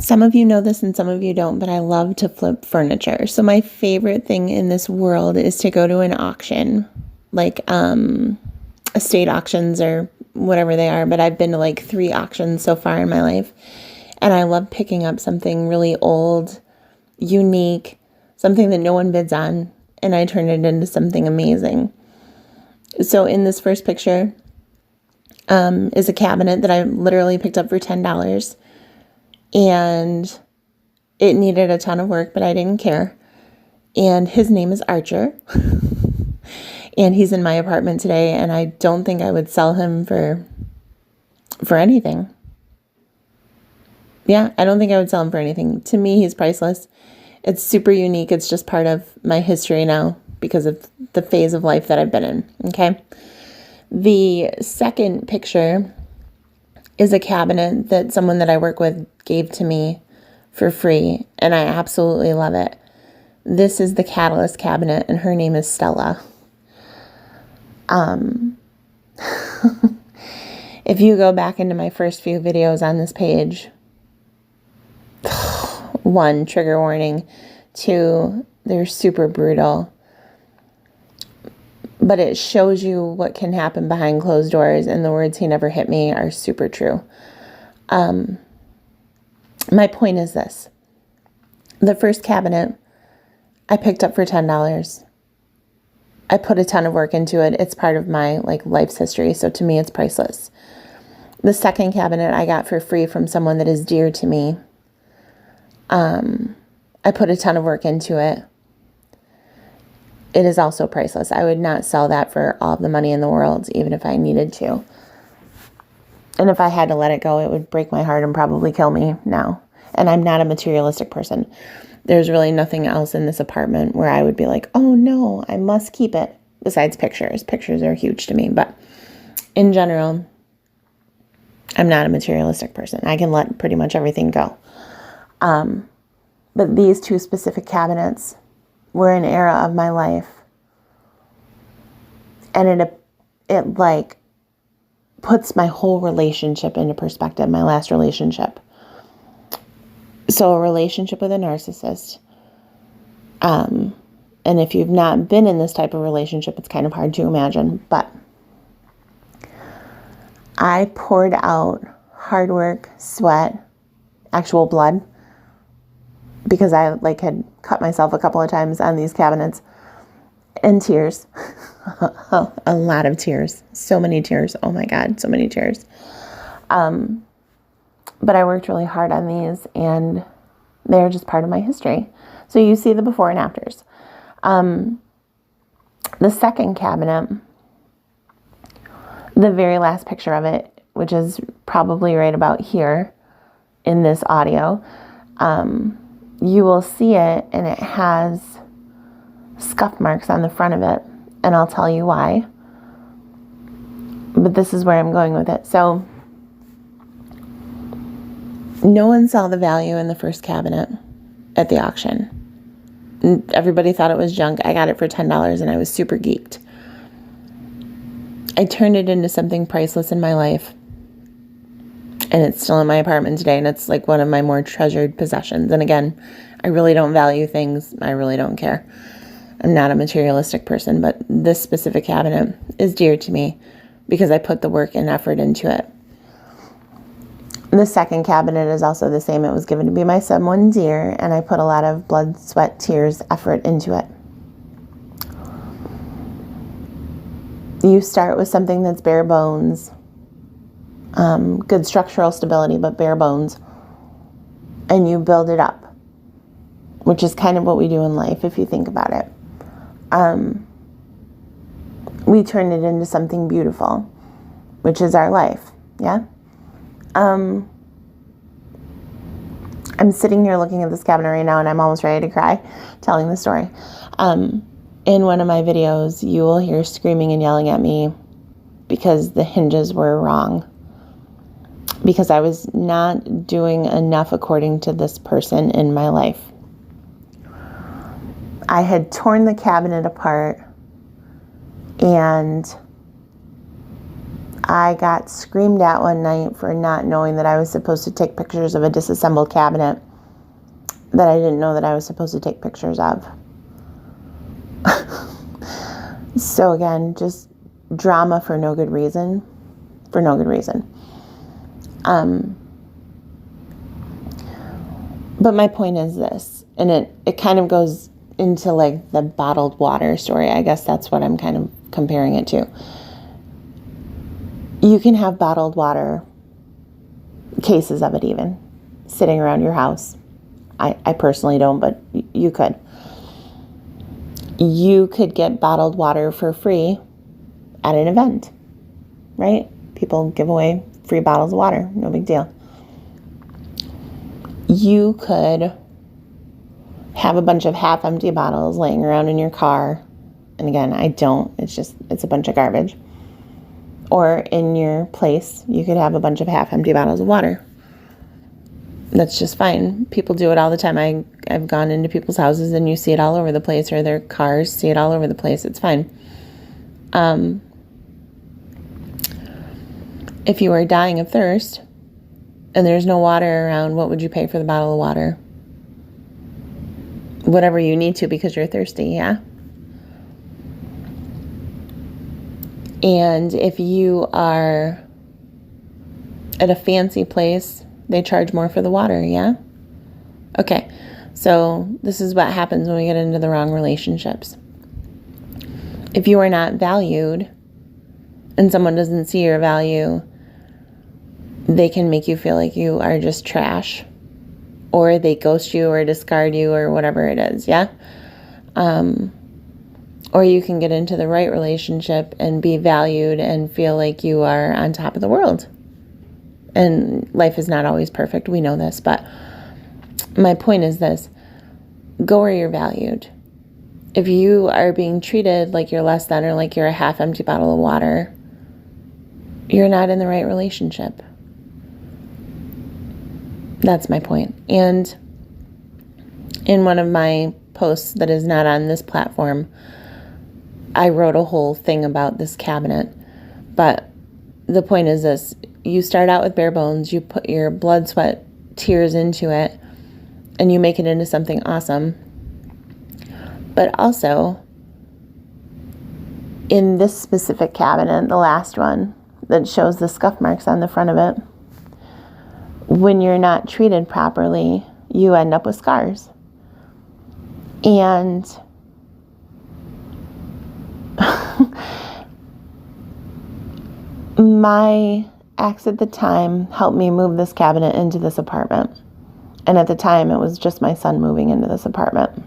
Some of you know this and some of you don't, but I love to flip furniture. So my favorite thing in this world is to go to an auction, like estate auctions or whatever they are. But I've been to like 3 auctions so far in my life. And I love picking up something really old, unique, something that no one bids on, and I turn it into something amazing. So in this first picture is a cabinet that I literally picked up for $10. And it needed a ton of work, but I didn't care. And his name is Archer. And he's in my apartment today, and I don't think I would sell him for anything. Yeah, I don't think I would sell him for anything. To me, he's priceless. It's super unique. It's just part of my history now because of the phase of life that I've been in, okay? The second picture is a cabinet that someone that I work with gave to me for free, and I absolutely love it. This is the Catalyst cabinet, and her name is Stella. If you go back into my first few videos on this page, 1, trigger warning. 2, they're super brutal. But it shows you what can happen behind closed doors, and the words "he never hit me" are super true. My point is this. The first cabinet I picked up for $10. I put a ton of work into it. It's part of my life's history, so to me it's priceless. The second cabinet I got for free from someone that is dear to me. I put a ton of work into it. It is also priceless. I would not sell that for all the money in the world, even if I needed to. And if I had to let it go, it would break my heart and probably kill me now. And I'm not a materialistic person. There's really nothing else in this apartment where I would be like, oh no, I must keep it. Besides pictures. Pictures are huge to me. But in general, I'm not a materialistic person. I can let pretty much everything go. But these 2 specific cabinets were an era of my life. And it puts my whole relationship into perspective, my last relationship. So a relationship with a narcissist. And if you've not been in this type of relationship, it's kind of hard to imagine. But I poured out hard work, sweat, actual blood, because I had cut myself a couple of times on these cabinets, and tears. A lot of tears. So many tears. Oh my God, so many tears. But I worked really hard on these, and they're just part of my history. So you see the before and afters. The second cabinet, the very last picture of it, which is probably right about here in this audio, you will see it, and it has scuff marks on the front of it, and I'll tell you why. But this is where I'm going with it. So no one saw the value in the first cabinet at the auction. Everybody thought it was junk. I got it for $10, and I was super geeked. I turned it into something priceless in my life. And it's still in my apartment today, and it's one of my more treasured possessions. And again, I really don't value things. I really don't care. I'm not a materialistic person, but this specific cabinet is dear to me because I put the work and effort into it. The second cabinet is also the same. It was given to me by someone dear, and I put a lot of blood, sweat, tears, effort into it. You start with something that's bare bones. Good structural stability, but bare bones. And you build it up, which is kind of what we do in life, if you think about it. We turn it into something beautiful, which is our life. Yeah. I'm sitting here looking at this cabinet right now, and I'm almost ready to cry telling the story. In one of my videos, you will hear screaming and yelling at me because the hinges were wrong. Because I was not doing enough according to this person in my life. I had torn the cabinet apart, and I got screamed at one night for not knowing that I was supposed to take pictures of a disassembled cabinet that I didn't know that I was supposed to take pictures of. So again, just drama for no good reason. For no good reason. But my point is this, and it kind of goes into like the bottled water story. I guess that's what I'm kind of comparing it to. You can have bottled water, cases of it even, sitting around your house. I personally don't, but you could. You could get bottled water for free at an event, right? People give away free bottles of water, no big deal. You could have a bunch of half-empty bottles laying around in your car. And again, I don't. It's a bunch of garbage. Or in your place, you could have a bunch of half-empty bottles of water. That's just fine. People do it all the time. I've gone into people's houses and you see it all over the place, or their cars see it all over the place. It's fine. If you are dying of thirst and there's no water around, what would you pay for the bottle of water? Whatever you need to because you're thirsty, yeah? And if you are at a fancy place, they charge more for the water, yeah? Okay, so this is what happens when we get into the wrong relationships. If you are not valued and someone doesn't see your value, they can make you feel like you are just trash, or they ghost you or discard you or whatever it is, yeah? Or you can get into the right relationship and be valued and feel like you are on top of the world. And life is not always perfect. We know this, but my point is this. Go where you're valued. If you are being treated like you're less than or like you're a half-empty bottle of water, you're not in the right relationship. That's my point. And in one of my posts that is not on this platform, I wrote a whole thing about this cabinet. But the point is this. You start out with bare bones. You put your blood, sweat, tears into it, and you make it into something awesome. But also, in this specific cabinet, the last one that shows the scuff marks on the front of it, when you're not treated properly, you end up with scars. And my ex at the time helped me move this cabinet into this apartment. And at the time, it was just my son moving into this apartment.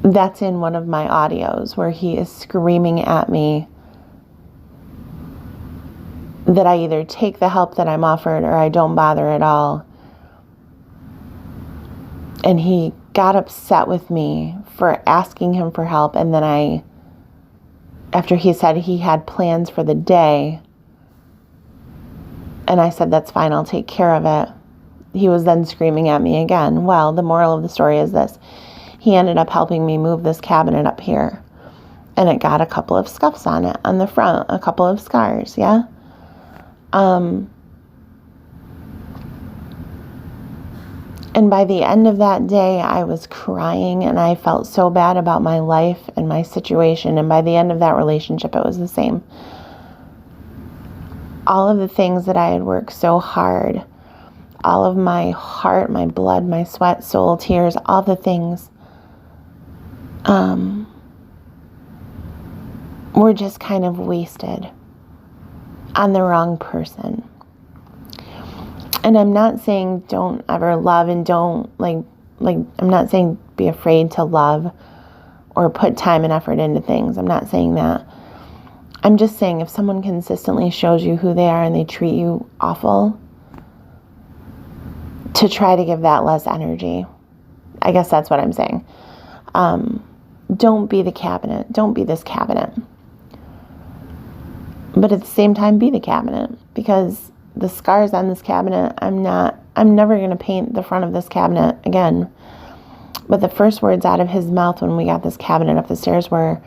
That's in one of my audios where he is screaming at me that I either take the help that I'm offered or I don't bother at all. And he got upset with me for asking him for help. And then after he said he had plans for the day, and I said, that's fine, I'll take care of it, he was then screaming at me again. Well, the moral of the story is this. He ended up helping me move this cabinet up here. And it got a couple of scuffs on it, on the front, a couple of scars, yeah? And by the end of that day, I was crying and I felt so bad about my life and my situation. And by the end of that relationship, it was the same. All of the things that I had worked so hard, all of my heart, my blood, my sweat, soul, tears, all the things, were just kind of wasted on the wrong person. And I'm not saying don't ever love and don't, I'm not saying be afraid to love or put time and effort into things. I'm not saying that. I'm just saying if someone consistently shows you who they are and they treat you awful, to try to give that less energy. I guess that's what I'm saying. Don't be the cabinet. Don't be this cabinet. But at the same time, be the cabinet, because the scars on this cabinet, I'm never going to paint the front of this cabinet again. But the first words out of his mouth when we got this cabinet up the stairs were,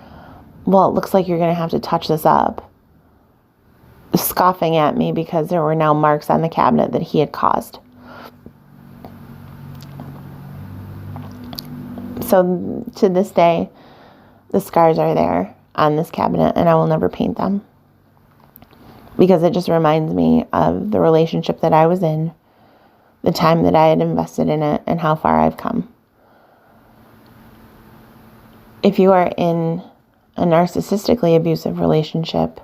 well, it looks like you're going to have to touch this up, scoffing at me because there were now marks on the cabinet that he had caused. So to this day, the scars are there on this cabinet, and I will never paint them because it just reminds me of the relationship that I was in, the time that I had invested in it, and how far I've come. If you are in a narcissistically abusive relationship,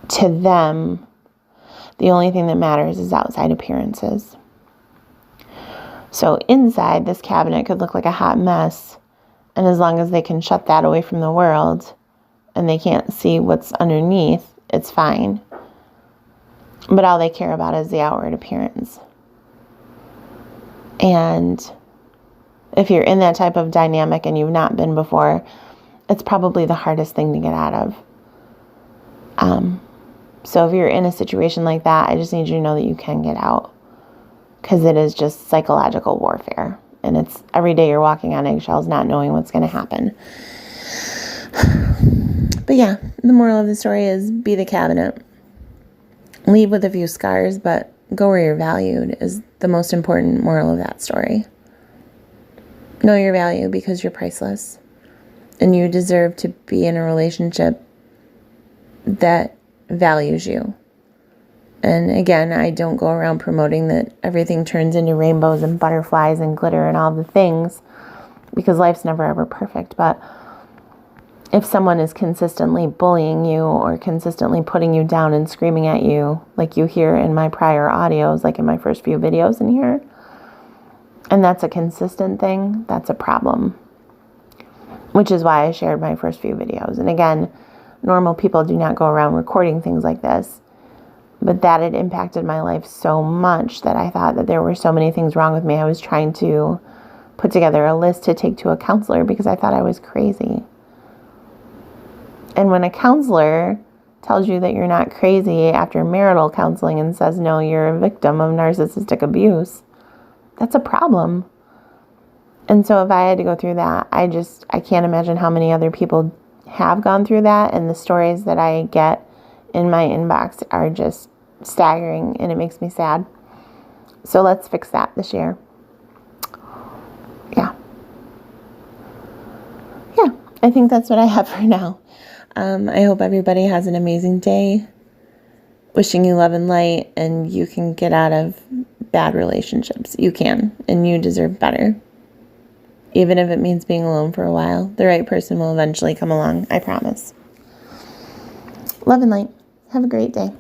to them, the only thing that matters is outside appearances. So inside, this cabinet could look like a hot mess, and as long as they can shut that away from the world and they can't see what's underneath, it's fine. But all they care about is the outward appearance. And if you're in that type of dynamic and you've not been before, it's probably the hardest thing to get out of. So if you're in a situation like that, I just need you to know that you can get out, because it is just psychological warfare. And it's every day you're walking on eggshells, not knowing what's going to happen. But yeah, the moral of the story is be the cabinet. Leave with a few scars, but go where you're valued is the most important moral of that story. Know your value because you're priceless. And you deserve to be in a relationship that values you. And again, I don't go around promoting that everything turns into rainbows and butterflies and glitter and all the things, because life's never ever perfect. But if someone is consistently bullying you or consistently putting you down and screaming at you, like you hear in my prior audios, like in my first few videos in here, and that's a consistent thing, that's a problem. Which is why I shared my first few videos. And again, normal people do not go around recording things like this. But that had impacted my life so much that I thought that there were so many things wrong with me. I was trying to put together a list to take to a counselor because I thought I was crazy. And when a counselor tells you that you're not crazy after marital counseling and says, no, you're a victim of narcissistic abuse, that's a problem. And so if I had to go through that, I can't imagine how many other people have gone through that. And the stories that I get in my inbox are just staggering, and it makes me sad. So let's fix that this year. Yeah, I think that's what I have for now. I hope everybody has an amazing day. Wishing you love and light, and you can get out of bad relationships. You can, and you deserve better. Even if it means being alone for a while, the right person will eventually come along, I promise. Love and light. Have a great day.